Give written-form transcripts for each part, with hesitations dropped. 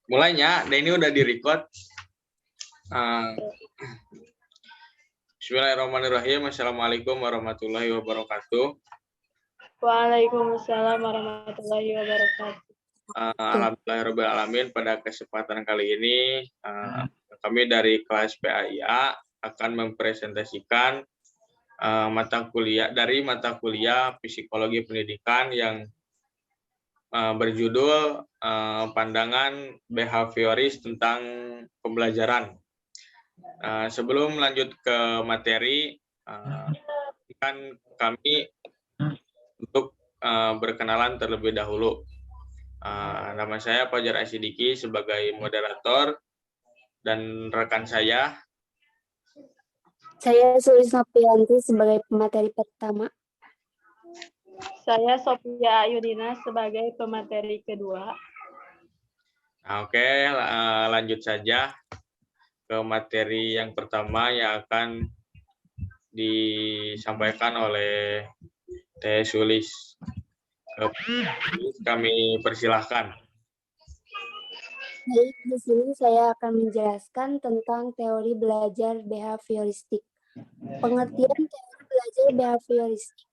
Mulainya, dan ini udah di-record. Bismillahirrahmanirrahim. Assalamualaikum warahmatullahi wabarakatuh. Waalaikumsalam warahmatullahi wabarakatuh. Alhamdulillahirrahmanirrahim. Pada kesempatan kali ini, kami dari kelas PAIA akan mempresentasikan mata kuliah Psikologi Pendidikan yang berjudul Pandangan Behavioris tentang Pembelajaran. Sebelum lanjut ke materi, kan kami untuk berkenalan terlebih dahulu. Nama saya Fajar Asidiki sebagai moderator dan rekan saya. Saya Sulis Nopianti sebagai pemateri pertama. Saya Sofia Ayudina sebagai pemateri kedua. Oke, lanjut saja ke materi yang pertama yang akan disampaikan oleh Teh Sulis. Kami persilahkan. Baik, di sini saya akan menjelaskan tentang teori belajar behavioristik. Pengertian teori belajar behavioristik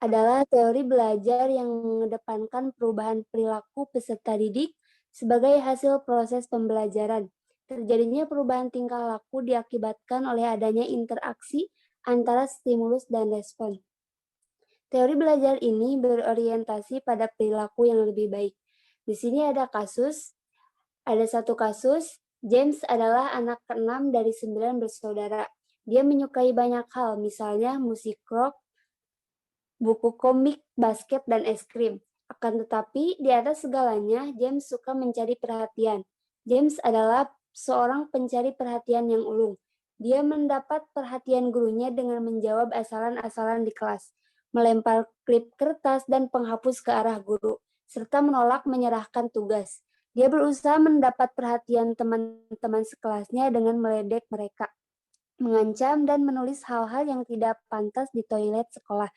adalah teori belajar yang mengedepankan perubahan perilaku peserta didik sebagai hasil proses pembelajaran. Terjadinya perubahan tingkah laku diakibatkan oleh adanya interaksi antara stimulus dan respon. Teori belajar ini berorientasi pada perilaku yang lebih baik. Di sini ada satu kasus, James adalah anak ke-6 dari 9 bersaudara. Dia menyukai banyak hal, misalnya musik rock, buku komik, basket, dan es krim. Akan tetapi, di atas segalanya, James suka mencari perhatian. James adalah seorang pencari perhatian yang ulung. Dia mendapat perhatian gurunya dengan menjawab asalan-asalan di kelas, melempar klip kertas dan penghapus ke arah guru, serta menolak menyerahkan tugas. Dia berusaha mendapat perhatian teman-teman sekelasnya dengan meledek mereka, mengancam dan menulis hal-hal yang tidak pantas di toilet sekolah.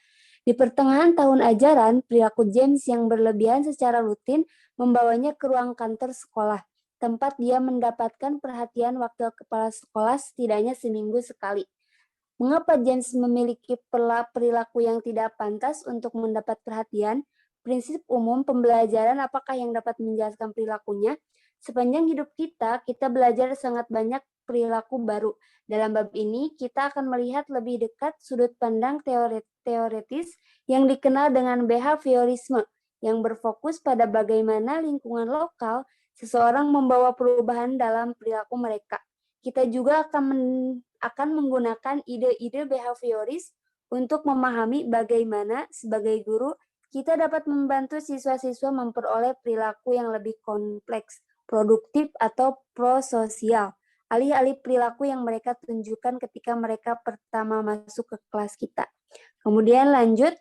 Di pertengahan tahun ajaran, perilaku James yang berlebihan secara rutin membawanya ke ruang kantor sekolah, tempat dia mendapatkan perhatian wakil kepala sekolah setidaknya seminggu sekali. Mengapa James memiliki perilaku yang tidak pantas untuk mendapat perhatian? Prinsip umum pembelajaran apakah yang dapat menjelaskan perilakunya? Sepanjang hidup kita belajar sangat banyak perilaku baru. Dalam bab ini, kita akan melihat lebih dekat sudut pandang teoretis yang dikenal dengan behaviorisme, yang berfokus pada bagaimana lingkungan lokal seseorang membawa perubahan dalam perilaku mereka. Kita juga akan menggunakan ide-ide behavioris untuk memahami bagaimana sebagai guru kita dapat membantu siswa-siswa memperoleh perilaku yang lebih kompleks, produktif, atau prososial, alih-alih perilaku yang mereka tunjukkan ketika mereka pertama masuk ke kelas kita. Kemudian lanjut,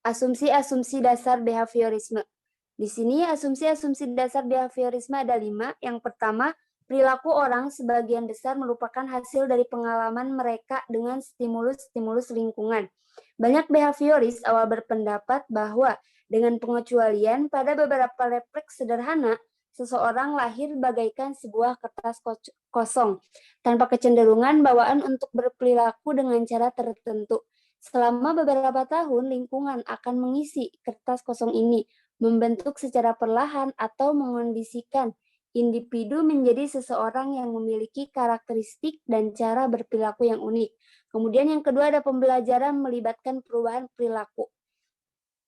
asumsi-asumsi dasar behaviorisme. Di sini asumsi-asumsi dasar behaviorisme ada 5. Yang pertama, perilaku orang sebagian besar merupakan hasil dari pengalaman mereka dengan stimulus-stimulus lingkungan. Banyak behavioris awal berpendapat bahwa dengan pengecualian pada beberapa refleks sederhana, seseorang lahir bagaikan sebuah kertas kosong, tanpa kecenderungan bawaan untuk berperilaku dengan cara tertentu. Selama beberapa tahun, lingkungan akan mengisi kertas kosong ini, membentuk secara perlahan atau mengondisikan individu menjadi seseorang yang memiliki karakteristik dan cara berperilaku yang unik. Kemudian yang kedua ada pembelajaran melibatkan perubahan perilaku.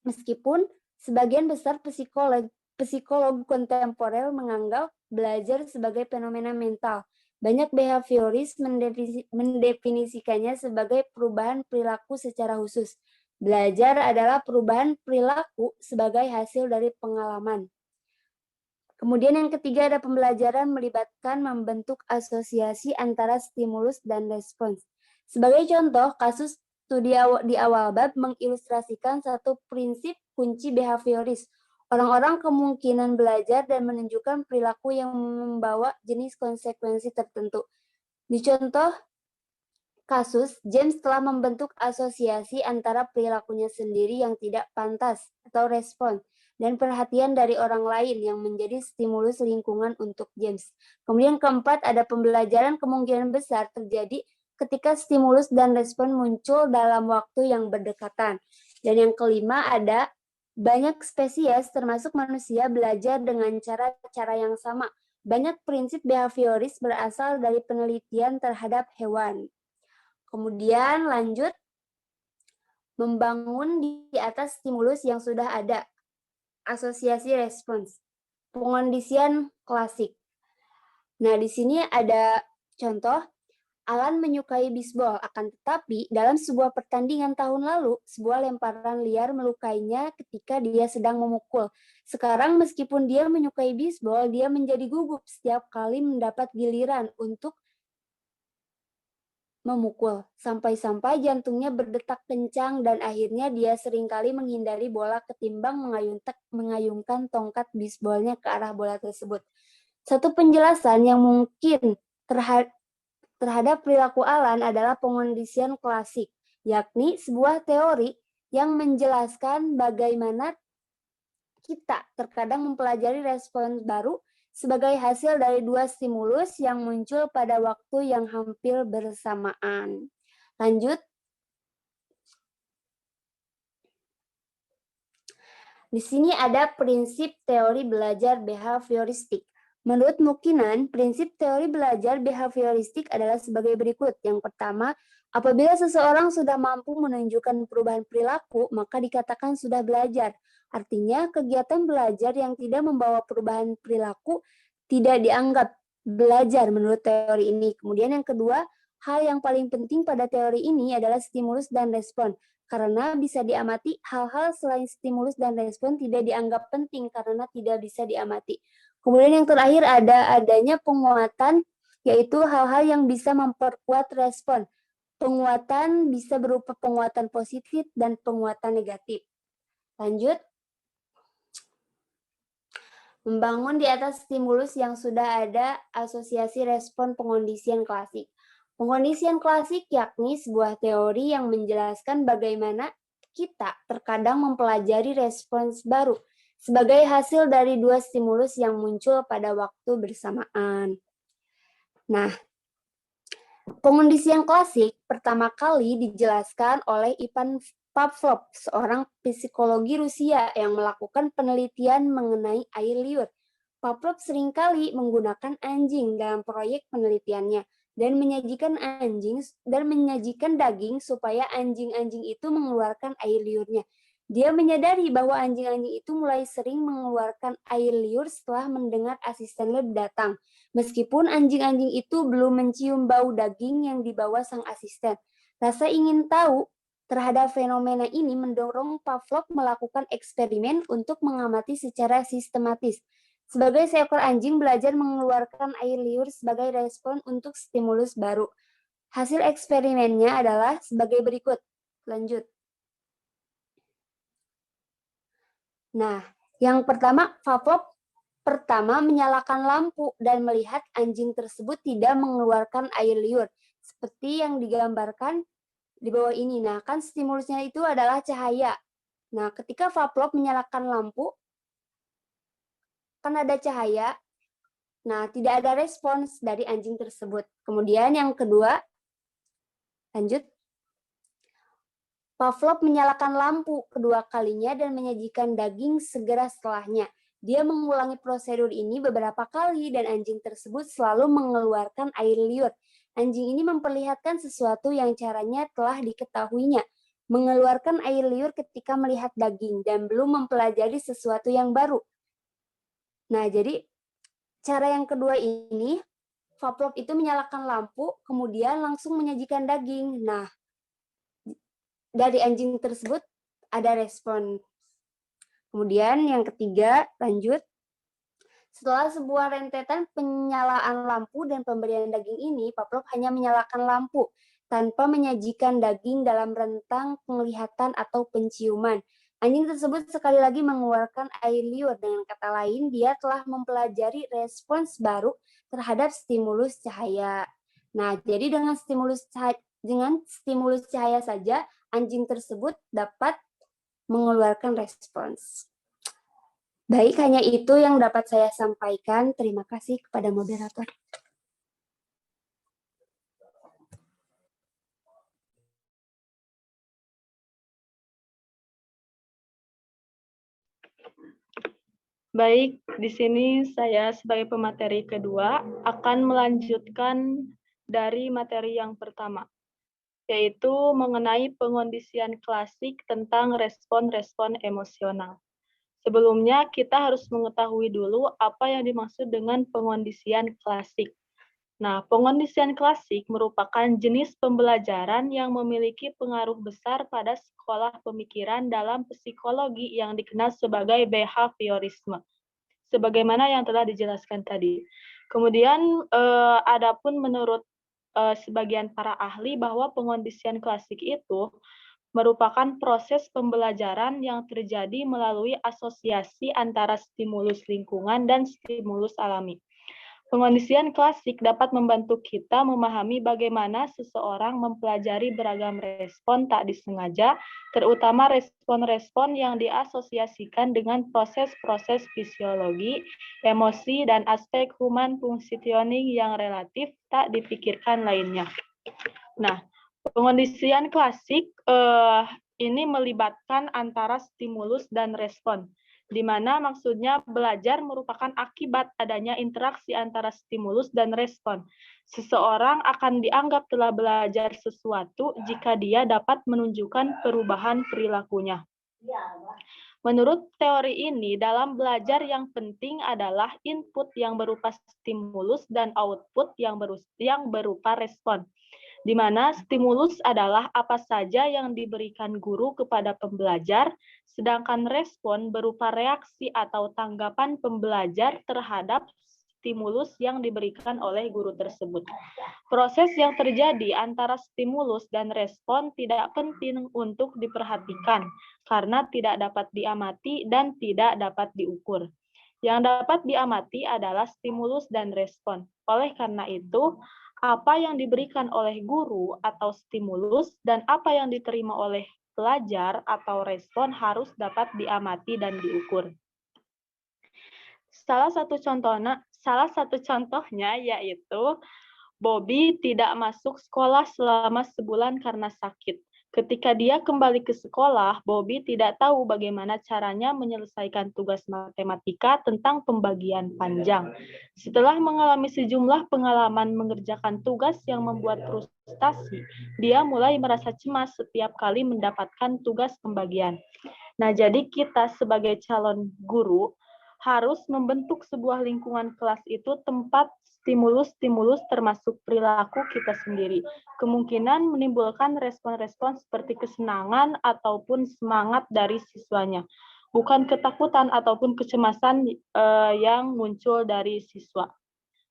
Meskipun sebagian besar psikolog kontemporer menganggap belajar sebagai fenomena mental, banyak behavioris mendefinisikannya sebagai perubahan perilaku secara khusus. Belajar adalah perubahan perilaku sebagai hasil dari pengalaman. Kemudian yang ketiga ada pembelajaran melibatkan membentuk asosiasi antara stimulus dan respons. Sebagai contoh, kasus studi di awal bab mengilustrasikan satu prinsip kunci behavioris. Orang-orang kemungkinan belajar dan menunjukkan perilaku yang membawa jenis konsekuensi tertentu. Di contoh kasus, James telah membentuk asosiasi antara perilakunya sendiri yang tidak pantas atau respon dan perhatian dari orang lain yang menjadi stimulus lingkungan untuk James. Kemudian keempat, ada pembelajaran kemungkinan besar terjadi ketika stimulus dan respon muncul dalam waktu yang berdekatan. Dan yang kelima, ada banyak spesies termasuk manusia belajar dengan cara-cara yang sama. Banyak prinsip behavioris berasal dari penelitian terhadap hewan. Kemudian lanjut, membangun di atas stimulus yang sudah ada. Asosiasi respons. Pengondisian klasik. Nah, di sini ada contoh. Alan menyukai bisbol, akan tetapi dalam sebuah pertandingan tahun lalu, sebuah lemparan liar melukainya ketika dia sedang memukul. Sekarang meskipun dia menyukai bisbol, dia menjadi gugup setiap kali mendapat giliran untuk memukul. Sampai-sampai jantungnya berdetak kencang dan akhirnya dia seringkali menghindari bola ketimbang mengayunkan tongkat bisbolnya ke arah bola tersebut. Satu penjelasan yang mungkin terhadap perilaku Alan adalah pengondisian klasik, yakni sebuah teori yang menjelaskan bagaimana kita terkadang mempelajari respons baru sebagai hasil dari dua stimulus yang muncul pada waktu yang hampir bersamaan. Lanjut. Di sini ada prinsip teori belajar behavioristik. Menurut Mukinan, prinsip teori belajar behavioristik adalah sebagai berikut. Yang pertama, apabila seseorang sudah mampu menunjukkan perubahan perilaku, maka dikatakan sudah belajar. Artinya, kegiatan belajar yang tidak membawa perubahan perilaku tidak dianggap belajar menurut teori ini. Kemudian yang kedua, hal yang paling penting pada teori ini adalah stimulus dan respon. Karena bisa diamati, hal-hal selain stimulus dan respon tidak dianggap penting karena tidak bisa diamati. Kemudian yang terakhir adanya penguatan, yaitu hal-hal yang bisa memperkuat respon. Penguatan bisa berupa penguatan positif dan penguatan negatif. Lanjut. Membangun di atas stimulus yang sudah ada, asosiasi respon pengondisian klasik. Pengondisian klasik yakni sebuah teori yang menjelaskan bagaimana kita terkadang mempelajari respons baru sebagai hasil dari dua stimulus yang muncul pada waktu bersamaan. Nah, pengondisian klasik pertama kali dijelaskan oleh Ivan Pavlov, seorang psikologi Rusia yang melakukan penelitian mengenai air liur. Pavlov seringkali menggunakan anjing dalam proyek penelitiannya dan menyajikan daging supaya anjing-anjing itu mengeluarkan air liurnya. Dia menyadari bahwa anjing-anjing itu mulai sering mengeluarkan air liur setelah mendengar asisten lab datang, meskipun anjing-anjing itu belum mencium bau daging yang dibawa sang asisten. Rasa ingin tahu terhadap fenomena ini mendorong Pavlov melakukan eksperimen untuk mengamati secara sistematis. Sebagai seekor anjing belajar mengeluarkan air liur sebagai respon untuk stimulus baru. Hasil eksperimennya adalah sebagai berikut. Lanjut. Nah, yang pertama, Pavlov pertama menyalakan lampu dan melihat anjing tersebut tidak mengeluarkan air liur, seperti yang digambarkan di bawah ini. Nah, kan stimulusnya itu adalah cahaya. Nah, ketika Pavlov menyalakan lampu, kan ada cahaya. Nah, tidak ada respons dari anjing tersebut. Kemudian yang kedua, lanjut. Pavlov menyalakan lampu kedua kalinya dan menyajikan daging segera setelahnya. Dia mengulangi prosedur ini beberapa kali dan anjing tersebut selalu mengeluarkan air liur. Anjing ini memperlihatkan sesuatu yang caranya telah diketahuinya, mengeluarkan air liur ketika melihat daging dan belum mempelajari sesuatu yang baru. Nah, jadi cara yang kedua ini, Pavlov itu menyalakan lampu, kemudian langsung menyajikan daging. Nah, dari anjing tersebut ada respon. Kemudian yang ketiga, lanjut. Setelah sebuah rentetan penyalaan lampu dan pemberian daging ini, Pavlov hanya menyalakan lampu tanpa menyajikan daging dalam rentang penglihatan atau penciuman. Anjing tersebut sekali lagi mengeluarkan air liur. Dengan kata lain, dia telah mempelajari respons baru terhadap stimulus cahaya. Nah, jadi dengan stimulus cahaya saja, anjing tersebut dapat mengeluarkan respons. Baik, hanya itu yang dapat saya sampaikan. Terima kasih kepada moderator. Baik, di sini saya sebagai pemateri kedua akan melanjutkan dari materi yang pertama, yaitu mengenai pengondisian klasik tentang respon-respon emosional. Sebelumnya, kita harus mengetahui dulu apa yang dimaksud dengan pengondisian klasik. Nah, pengondisian klasik merupakan jenis pembelajaran yang memiliki pengaruh besar pada sekolah pemikiran dalam psikologi yang dikenal sebagai behaviorisme, sebagaimana yang telah dijelaskan tadi. Kemudian, adapun menurut sebagian para ahli bahwa pengondisian klasik itu merupakan proses pembelajaran yang terjadi melalui asosiasi antara stimulus lingkungan dan stimulus alami. Pengondisian klasik dapat membantu kita memahami bagaimana seseorang mempelajari beragam respon tak disengaja, terutama respon-respon yang diasosiasikan dengan proses-proses fisiologi, emosi, dan aspek human functioning yang relatif tak dipikirkan lainnya. Nah, pengondisian klasik ini melibatkan antara stimulus dan respon, di mana maksudnya belajar merupakan akibat adanya interaksi antara stimulus dan respon. Seseorang akan dianggap telah belajar sesuatu jika dia dapat menunjukkan perubahan perilakunya. Menurut teori ini, dalam belajar yang penting adalah input yang berupa stimulus dan output yang berupa respon, di mana stimulus adalah apa saja yang diberikan guru kepada pembelajar, sedangkan respon berupa reaksi atau tanggapan pembelajar terhadap stimulus yang diberikan oleh guru tersebut. Proses yang terjadi antara stimulus dan respon tidak penting untuk diperhatikan karena tidak dapat diamati dan tidak dapat diukur. Yang dapat diamati adalah stimulus dan respon. Oleh karena itu, apa yang diberikan oleh guru atau stimulus dan apa yang diterima oleh pelajar atau respon harus dapat diamati dan diukur. Salah satu contohnya yaitu Bobby tidak masuk sekolah selama sebulan karena sakit. Ketika dia kembali ke sekolah, Bobby tidak tahu bagaimana caranya menyelesaikan tugas matematika tentang pembagian panjang. Setelah mengalami sejumlah pengalaman mengerjakan tugas yang membuat frustasi, dia mulai merasa cemas setiap kali mendapatkan tugas pembagian. Nah, jadi kita sebagai calon guru harus membentuk sebuah lingkungan kelas itu tempat stimulus-stimulus termasuk perilaku kita sendiri. Kemungkinan menimbulkan respon-respon seperti kesenangan ataupun semangat dari siswanya. Bukan ketakutan ataupun kecemasan yang muncul dari siswa.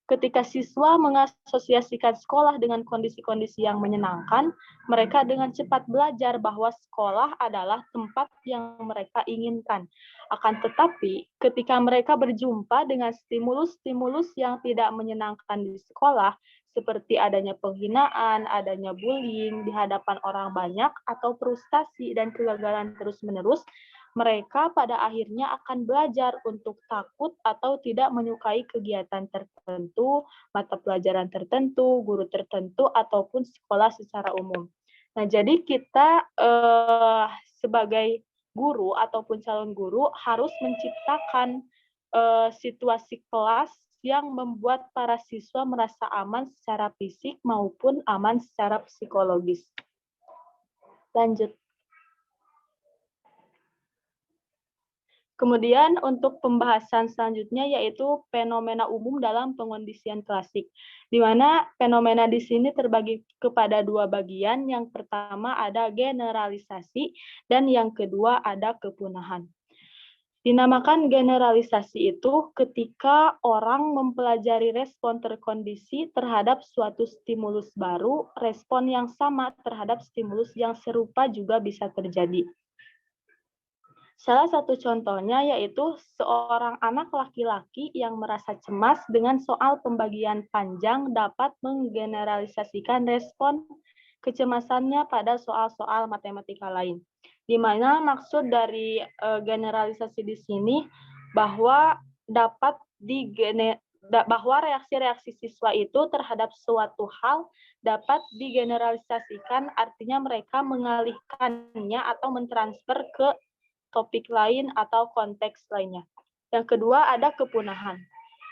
Ketika siswa mengasosiasikan sekolah dengan kondisi-kondisi yang menyenangkan, mereka dengan cepat belajar bahwa sekolah adalah tempat yang mereka inginkan. Akan tetapi, ketika mereka berjumpa dengan stimulus-stimulus yang tidak menyenangkan di sekolah, seperti adanya penghinaan, adanya bullying di hadapan orang banyak, atau frustasi dan kegagalan terus-menerus, mereka pada akhirnya akan belajar untuk takut atau tidak menyukai kegiatan tertentu, mata pelajaran tertentu, guru tertentu, ataupun sekolah secara umum. Nah, jadi kita sebagai guru ataupun calon guru harus menciptakan situasi kelas yang membuat para siswa merasa aman secara fisik maupun aman secara psikologis. Lanjut. Kemudian untuk pembahasan selanjutnya yaitu fenomena umum dalam pengondisian klasik, di mana fenomena di sini terbagi kepada dua bagian. Yang pertama ada generalisasi dan yang kedua ada kepunahan. Dinamakan generalisasi itu ketika orang mempelajari respon terkondisi terhadap suatu stimulus baru, respon yang sama terhadap stimulus yang serupa juga bisa terjadi. Salah satu contohnya yaitu seorang anak laki-laki yang merasa cemas dengan soal pembagian panjang dapat menggeneralisasikan respon kecemasannya pada soal-soal matematika lain. Di mana maksud dari generalisasi di sini bahwa bahwa reaksi-reaksi siswa itu terhadap suatu hal dapat digeneralisasikan, artinya mereka mengalihkannya atau mentransfer ke topik lain atau konteks lainnya. Yang kedua ada kepunahan.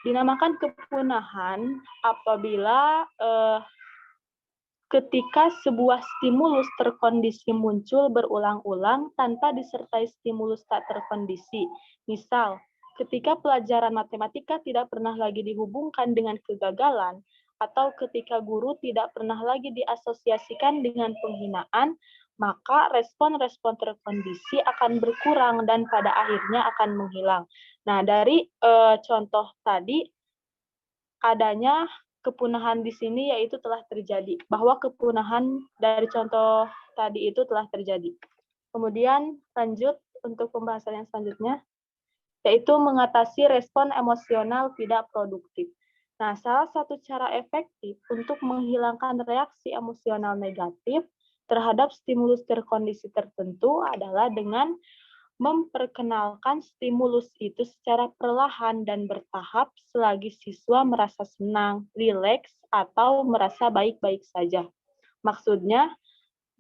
Dinamakan kepunahan apabila ketika sebuah stimulus terkondisi muncul berulang-ulang tanpa disertai stimulus tak terkondisi. Misal, ketika pelajaran matematika tidak pernah lagi dihubungkan dengan kegagalan, atau ketika guru tidak pernah lagi diasosiasikan dengan penghinaan, maka respon-respon terkondisi akan berkurang dan pada akhirnya akan menghilang. Nah, dari contoh tadi, adanya kepunahan di sini yaitu telah terjadi, bahwa kepunahan dari contoh tadi itu telah terjadi. Kemudian lanjut untuk pembahasan yang selanjutnya, yaitu mengatasi respon emosional tidak produktif. Nah, salah satu cara efektif untuk menghilangkan reaksi emosional negatif terhadap stimulus terkondisi tertentu adalah dengan memperkenalkan stimulus itu secara perlahan dan bertahap selagi siswa merasa senang, rileks, atau merasa baik-baik saja. Maksudnya,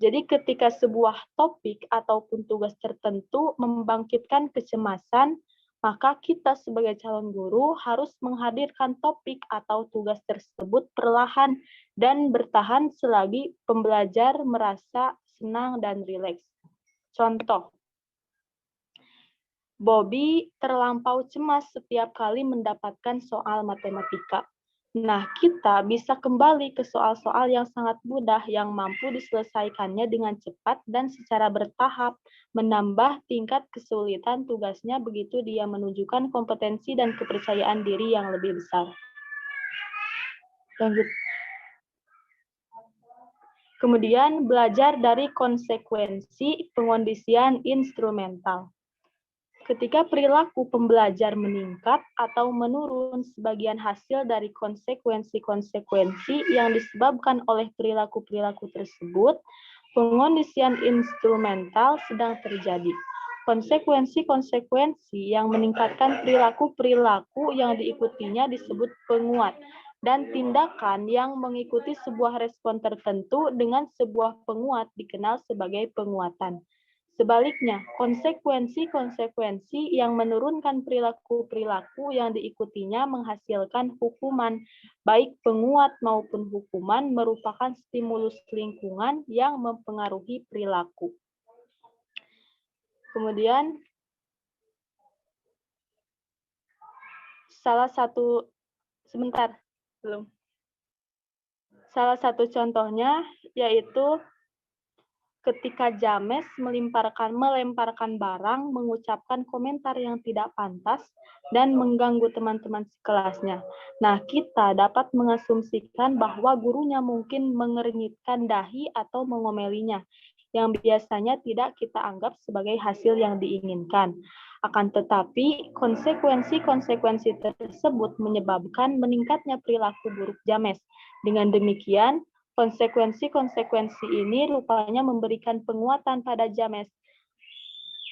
jadi ketika sebuah topik ataupun tugas tertentu membangkitkan kecemasan, maka kita sebagai calon guru harus menghadirkan topik atau tugas tersebut perlahan dan bertahan selagi pembelajar merasa senang dan rileks. Contoh, Bobby terlampau cemas setiap kali mendapatkan soal matematika. Nah, kita bisa kembali ke soal-soal yang sangat mudah yang mampu diselesaikannya dengan cepat dan secara bertahap, menambah tingkat kesulitan tugasnya begitu dia menunjukkan kompetensi dan kepercayaan diri yang lebih besar. Lanjut. Kemudian, belajar dari konsekuensi pengondisian instrumental. Ketika perilaku pembelajar meningkat atau menurun, sebagian hasil dari konsekuensi-konsekuensi yang disebabkan oleh perilaku-perilaku tersebut, pengondisian instrumental sedang terjadi. Konsekuensi-konsekuensi yang meningkatkan perilaku-perilaku yang diikutinya disebut penguat, dan tindakan yang mengikuti sebuah respon tertentu dengan sebuah penguat dikenal sebagai penguatan. Sebaliknya, konsekuensi-konsekuensi yang menurunkan perilaku-perilaku yang diikutinya menghasilkan hukuman, baik penguat maupun hukuman merupakan stimulus lingkungan yang mempengaruhi perilaku. Kemudian, salah satu contohnya yaitu ketika James melemparkan barang, mengucapkan komentar yang tidak pantas, dan mengganggu teman-teman sekelasnya. Nah, kita dapat mengasumsikan bahwa gurunya mungkin mengernyitkan dahi atau mengomelinya, yang biasanya tidak kita anggap sebagai hasil yang diinginkan. Akan tetapi, konsekuensi-konsekuensi tersebut menyebabkan meningkatnya perilaku buruk James. Dengan demikian, konsekuensi-konsekuensi ini rupanya memberikan penguatan pada James.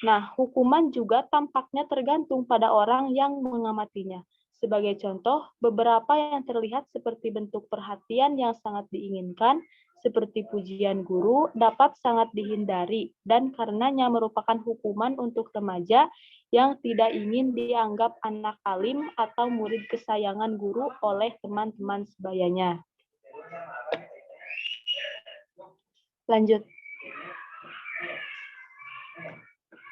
Nah, hukuman juga tampaknya tergantung pada orang yang mengamatinya. Sebagai contoh, beberapa yang terlihat seperti bentuk perhatian yang sangat diinginkan, seperti pujian guru, dapat sangat dihindari, dan karenanya merupakan hukuman untuk remaja yang tidak ingin dianggap anak alim atau murid kesayangan guru oleh teman-teman sebayanya. Lanjut.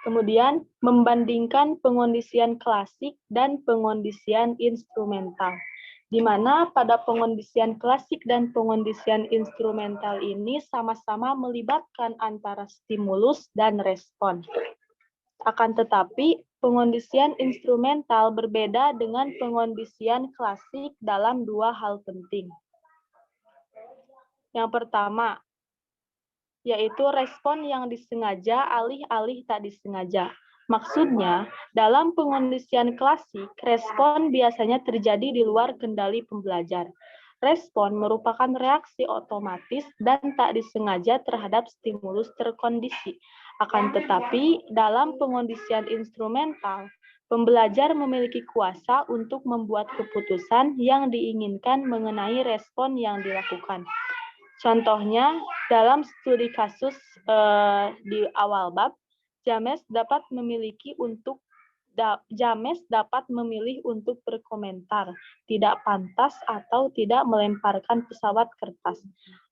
Kemudian, membandingkan pengondisian klasik dan pengondisian instrumental. Di mana pada pengondisian klasik dan pengondisian instrumental ini sama-sama melibatkan antara stimulus dan respon. Akan tetapi, pengondisian instrumental berbeda dengan pengondisian klasik dalam dua hal penting. Yang pertama, yaitu respon yang disengaja alih-alih tak disengaja. Maksudnya, dalam pengondisian klasik, respon biasanya terjadi di luar kendali pembelajar. Respon merupakan reaksi otomatis dan tak disengaja terhadap stimulus terkondisi. Akan tetapi, dalam pengondisian instrumental, Pembelajar memiliki kuasa untuk membuat keputusan yang diinginkan mengenai respon yang dilakukan. Contohnya, dalam studi kasus di awal bab, James dapat memilih untuk berkomentar, tidak pantas atau tidak melemparkan pesawat kertas,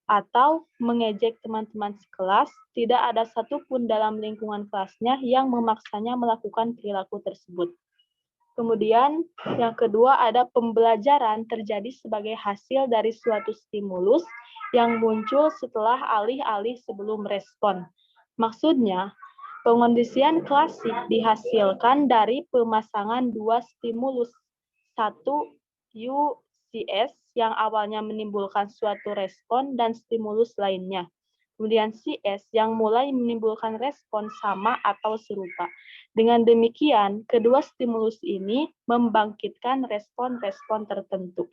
atau mengejek teman-teman sekelas. Tidak ada satupun dalam lingkungan kelasnya yang memaksanya melakukan perilaku tersebut. Kemudian yang kedua ada pembelajaran terjadi sebagai hasil dari suatu stimulus yang muncul setelah alih-alih sebelum respon. Maksudnya, pengondisian klasik dihasilkan dari pemasangan dua stimulus. Satu, UCS yang awalnya menimbulkan suatu respon dan stimulus lainnya. Kemudian CS yang mulai menimbulkan respon sama atau serupa. Dengan demikian, kedua stimulus ini membangkitkan respon-respon tertentu.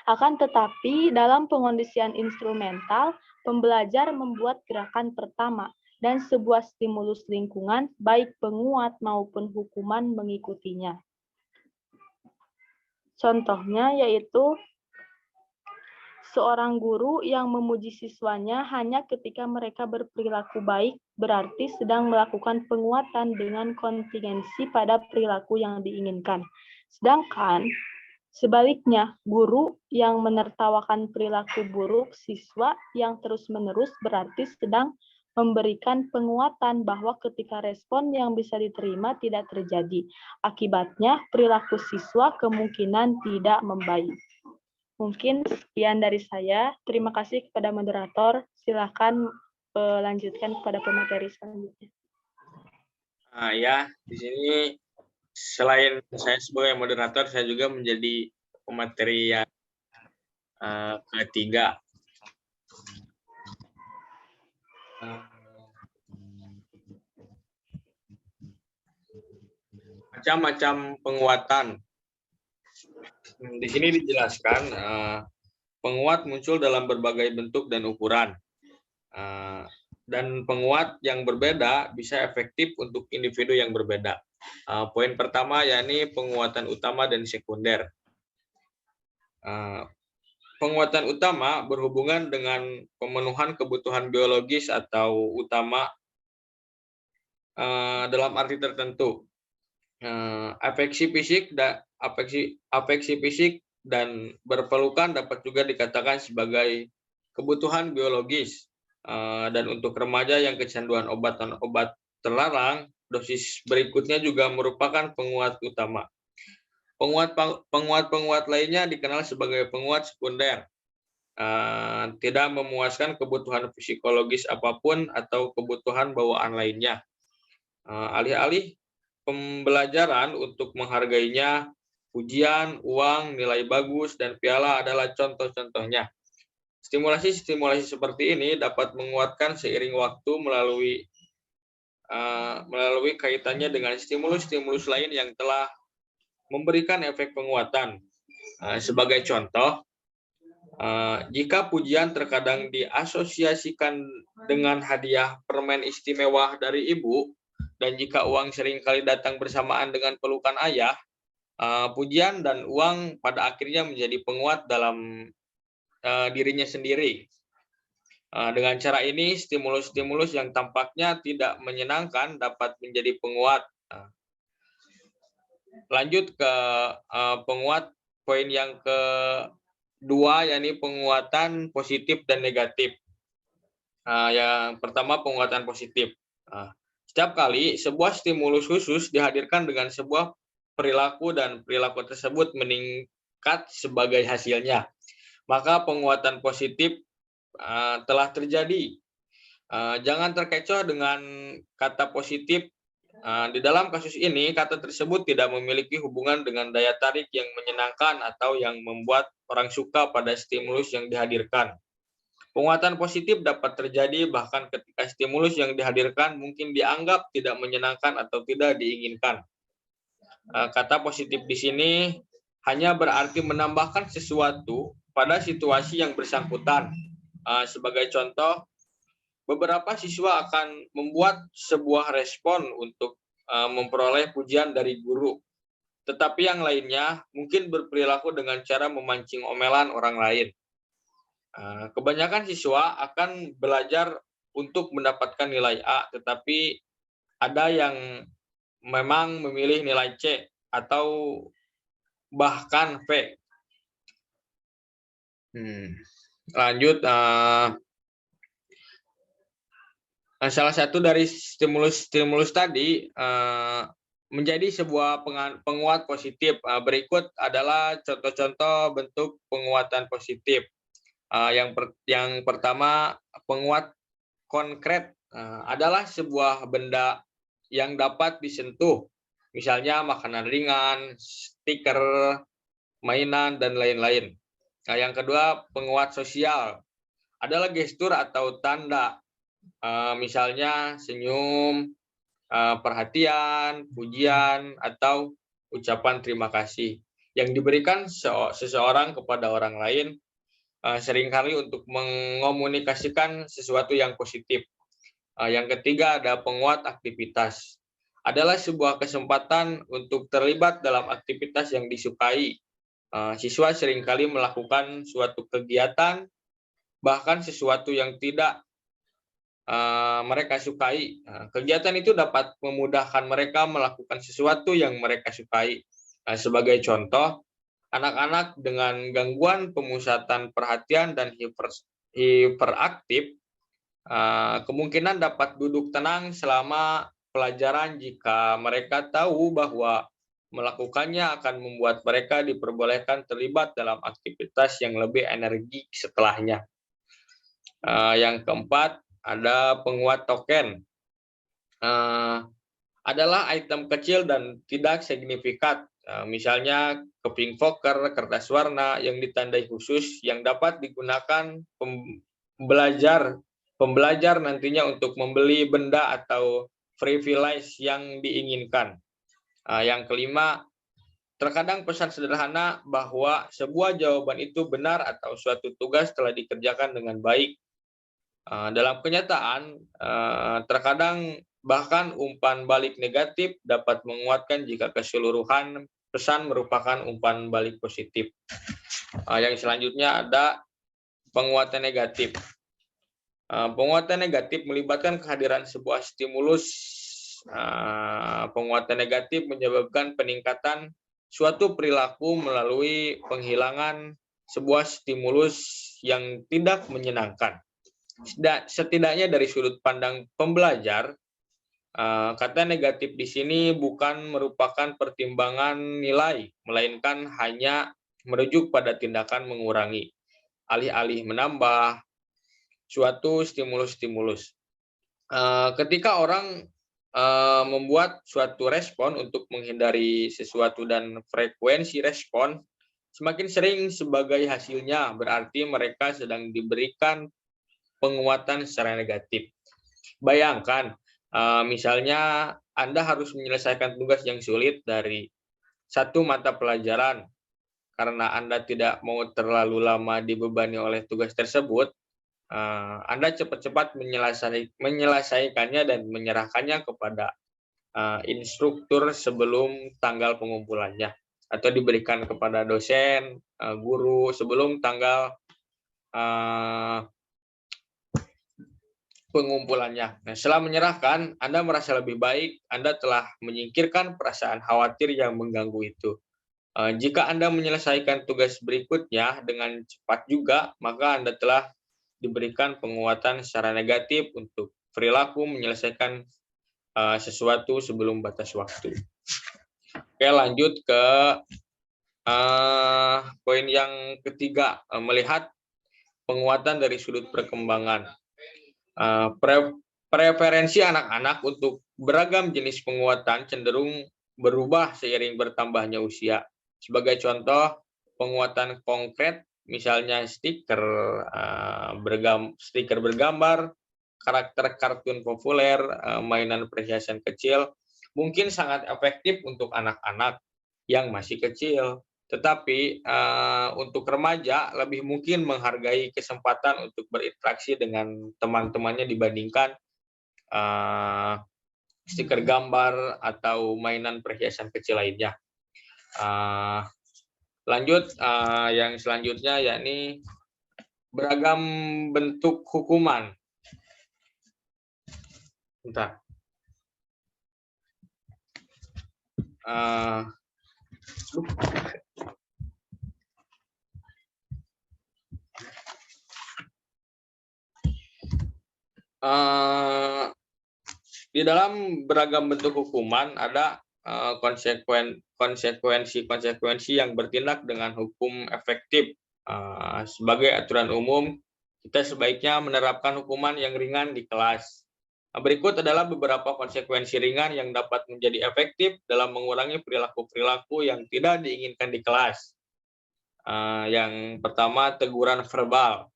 Akan tetapi, dalam pengondisian instrumental, pembelajar membuat gerakan pertama, dan sebuah stimulus lingkungan, baik penguat maupun hukuman mengikutinya. Contohnya yaitu seorang guru yang memuji siswanya hanya ketika mereka berperilaku baik, berarti sedang melakukan penguatan dengan kontingensi pada perilaku yang diinginkan. Sedangkan sebaliknya, guru yang menertawakan perilaku buruk siswa yang terus-menerus berarti sedang memberikan penguatan bahwa ketika respon yang bisa diterima tidak terjadi. Akibatnya, perilaku siswa kemungkinan tidak membaik. Mungkin sekian dari saya. Terima kasih kepada moderator. Silakan lanjutkan kepada pemateri selanjutnya. Ya, di sini selain saya sebagai moderator, saya juga menjadi pemateri yang ketiga. Macam-macam penguatan. Di sini dijelaskan penguat muncul dalam berbagai bentuk dan ukuran. Dan penguat yang berbeda bisa efektif untuk individu yang berbeda. Poin pertama yakni penguatan utama dan sekunder. Penguatan utama berhubungan dengan pemenuhan kebutuhan biologis atau utama dalam arti tertentu. Afeksi fisik dan berpelukan dapat juga dikatakan sebagai kebutuhan biologis. Dan untuk remaja yang kecanduan obat terlarang, dosis berikutnya juga merupakan penguat utama. Penguat lainnya dikenal sebagai penguat sekunder. Tidak memuaskan kebutuhan psikologis apapun atau kebutuhan bawaan lainnya. Alih-alih pembelajaran untuk menghargainya, pujian, uang, nilai bagus, dan piala adalah contoh-contohnya. Stimulasi-stimulasi seperti ini dapat menguatkan seiring waktu melalui kaitannya dengan stimulus-stimulus lain yang telah memberikan efek penguatan. Sebagai contoh, jika pujian terkadang diasosiasikan dengan hadiah permen istimewa dari ibu, dan jika uang seringkali datang bersamaan dengan pelukan ayah, pujian dan uang pada akhirnya menjadi penguat dalam dirinya sendiri. Dengan cara ini, stimulus-stimulus yang tampaknya tidak menyenangkan dapat menjadi penguat. Lanjut ke penguat poin yang kedua, yakni penguatan positif dan negatif. Yang pertama, penguatan positif. Setiap kali sebuah stimulus khusus dihadirkan dengan sebuah perilaku dan perilaku tersebut meningkat sebagai hasilnya, maka penguatan positif telah terjadi. Jangan terkecoh dengan kata positif. Di dalam kasus ini, kata tersebut tidak memiliki hubungan dengan daya tarik yang menyenangkan atau yang membuat orang suka pada stimulus yang dihadirkan. Penguatan positif dapat terjadi bahkan ketika stimulus yang dihadirkan mungkin dianggap tidak menyenangkan atau tidak diinginkan. Kata positif di sini hanya berarti menambahkan sesuatu pada situasi yang bersangkutan. Sebagai contoh, beberapa siswa akan membuat sebuah respon untuk memperoleh pujian dari guru. Tetapi yang lainnya mungkin berperilaku dengan cara memancing omelan orang lain. Kebanyakan siswa akan belajar untuk mendapatkan nilai A, tetapi ada yang memang memilih nilai C atau bahkan V. Lanjut, salah satu dari stimulus tadi menjadi sebuah penguat positif. Berikut adalah contoh-contoh bentuk penguatan positif. Yang pertama, penguat konkret adalah sebuah benda yang dapat disentuh, misalnya makanan ringan, stiker, mainan, dan lain-lain. Yang kedua, penguat sosial adalah gestur atau tanda, misalnya senyum, perhatian, pujian, atau ucapan terima kasih yang diberikan seseorang kepada orang lain, seringkali untuk mengomunikasikan sesuatu yang positif. Yang ketiga ada penguat aktivitas. Adalah sebuah kesempatan untuk terlibat dalam aktivitas yang disukai. Siswa seringkali melakukan suatu kegiatan, bahkan sesuatu yang tidak mereka sukai. Kegiatan itu dapat memudahkan mereka melakukan sesuatu yang mereka sukai. Sebagai contoh, anak-anak dengan gangguan pemusatan perhatian dan hiperaktif kemungkinan dapat duduk tenang selama pelajaran jika mereka tahu bahwa melakukannya akan membuat mereka diperbolehkan terlibat dalam aktivitas yang lebih energik setelahnya. Yang keempat, ada penguat token. Adalah item kecil dan tidak signifikan. Misalnya keping poker, kertas warna yang ditandai khusus yang dapat digunakan pembelajar nantinya untuk membeli benda atau privilege yang diinginkan. Yang kelima, terkadang pesan sederhana bahwa sebuah jawaban itu benar atau suatu tugas telah dikerjakan dengan baik. Dalam kenyataan, terkadang bahkan umpan balik negatif dapat menguatkan jika keseluruhan pesan merupakan umpan balik positif. Yang selanjutnya ada penguatan negatif. Penguatan negatif melibatkan kehadiran sebuah stimulus. Penguatan negatif menyebabkan peningkatan suatu perilaku melalui penghilangan sebuah stimulus yang tidak menyenangkan. Setidaknya dari sudut pandang pembelajar, kata negatif di sini bukan merupakan pertimbangan nilai, melainkan hanya merujuk pada tindakan mengurangi, alih-alih menambah suatu stimulus-stimulus. Ketika orang membuat suatu respon untuk menghindari sesuatu dan frekuensi respon semakin sering sebagai hasilnya, berarti mereka sedang diberikan penguatan secara negatif. Bayangkan, misalnya Anda harus menyelesaikan tugas yang sulit dari satu mata pelajaran. Karena Anda tidak mau terlalu lama dibebani oleh tugas tersebut, Anda cepat-cepat menyelesaikannya dan menyerahkannya kepada instruktur sebelum tanggal pengumpulannya, atau diberikan kepada dosen, guru sebelum tanggal pengumpulannya. Nah, setelah menyerahkan, Anda merasa lebih baik, Anda telah menyingkirkan perasaan khawatir yang mengganggu itu. Jika Anda menyelesaikan tugas berikutnya dengan cepat juga, maka Anda telah diberikan penguatan secara negatif untuk perilaku menyelesaikan sesuatu sebelum batas waktu. Oke, lanjut ke poin yang ketiga, melihat penguatan dari sudut perkembangan. Preferensi anak-anak untuk beragam jenis penguatan cenderung berubah seiring bertambahnya usia. Sebagai contoh, penguatan konkret, misalnya stiker bergambar, karakter kartun populer, mainan perhiasan kecil, mungkin sangat efektif untuk anak-anak yang masih kecil. Tetapi untuk remaja lebih mungkin menghargai kesempatan untuk berinteraksi dengan teman-temannya dibandingkan stiker gambar, atau mainan perhiasan kecil lainnya. Lanjut, yang selanjutnya yakni beragam bentuk hukuman. Bentar. Di dalam beragam bentuk hukuman ada konsekuensi yang bertindak dengan hukum efektif. Sebagai aturan umum, kita sebaiknya menerapkan hukuman yang ringan di kelas. Berikut adalah beberapa konsekuensi ringan yang dapat menjadi efektif dalam mengurangi perilaku-perilaku yang tidak diinginkan di kelas. Yang pertama, teguran verbal.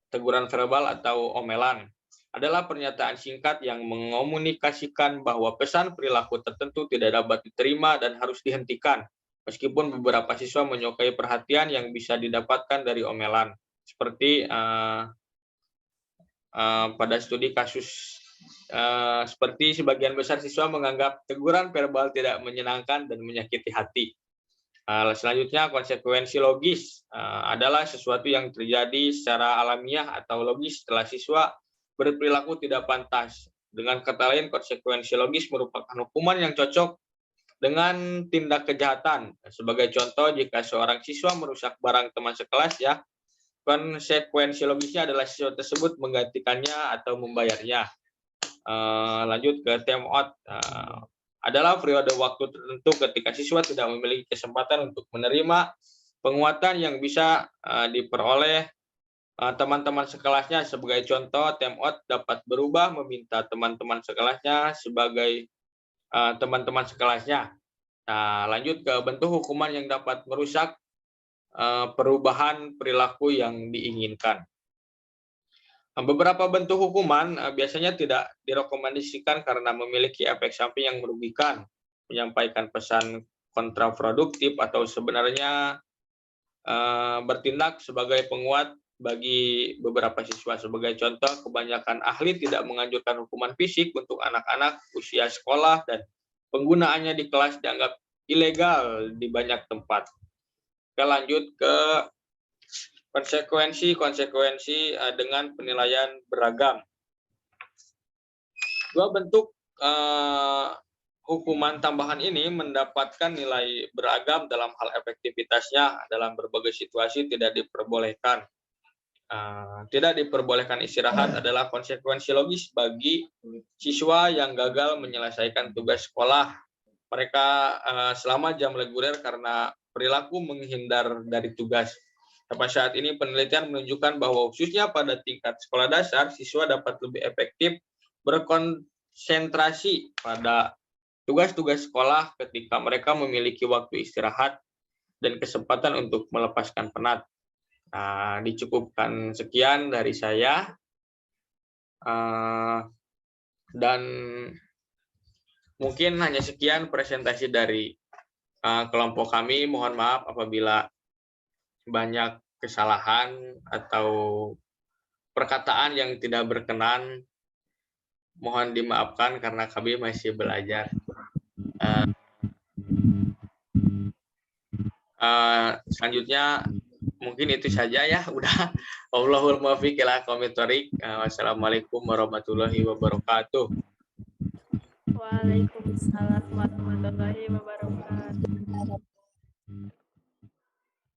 Teguran verbal atau omelan adalah pernyataan singkat yang mengomunikasikan bahwa pesan perilaku tertentu tidak dapat diterima dan harus dihentikan, meskipun beberapa siswa menyukai perhatian yang bisa didapatkan dari omelan. Seperti pada studi kasus, seperti sebagian besar siswa menganggap teguran verbal tidak menyenangkan dan menyakiti hati. Selanjutnya, konsekuensi logis adalah sesuatu yang terjadi secara alamiah atau logis setelah siswa berperilaku tidak pantas. Dengan kata lain, konsekuensi logis merupakan hukuman yang cocok dengan tindak kejahatan. Sebagai contoh, jika seorang siswa merusak barang teman sekelas, ya, konsekuensi logisnya adalah siswa tersebut menggantikannya atau membayarnya. Lanjut ke time out. Adalah periode waktu tertentu ketika siswa tidak memiliki kesempatan untuk menerima penguatan yang bisa diperoleh teman-teman sekelasnya. Sebagai contoh, time out dapat berubah meminta teman-teman sekelasnya sebagai teman-teman sekelasnya. Nah, lanjut ke bentuk hukuman yang dapat merusak perubahan perilaku yang diinginkan. Beberapa bentuk hukuman biasanya tidak direkomendasikan karena memiliki efek samping yang merugikan, menyampaikan pesan kontraproduktif, atau sebenarnya bertindak sebagai penguat bagi beberapa siswa. Sebagai contoh, kebanyakan ahli tidak menganjurkan hukuman fisik untuk anak-anak usia sekolah dan penggunaannya di kelas dianggap ilegal di banyak tempat. Kita lanjut ke konsekuensi dengan penilaian beragam. Dua bentuk hukuman tambahan ini mendapatkan nilai beragam dalam hal efektivitasnya. Dalam berbagai situasi tidak diperbolehkan. Tidak diperbolehkan istirahat adalah konsekuensi logis bagi siswa yang gagal menyelesaikan tugas sekolah mereka selama jam reguler karena perilaku menghindar dari tugas. Sampai saat ini penelitian menunjukkan bahwa khususnya pada tingkat sekolah dasar, siswa dapat lebih efektif berkonsentrasi pada tugas-tugas sekolah ketika mereka memiliki waktu istirahat dan kesempatan untuk melepaskan penat. Nah, dicukupkan sekian dari saya. Dan mungkin hanya sekian presentasi dari kelompok kami. Mohon maaf apabila banyak kesalahan atau perkataan yang tidak berkenan. Mohon dimaafkan karena kami masih belajar. Selanjutnya mungkin itu saja ya. Udah. Wallahul muwaffiq ila aqwamit thoriq. Wassalamualaikum warahmatullahi wabarakatuh. Waalaikumsalam warahmatullahi wabarakatuh.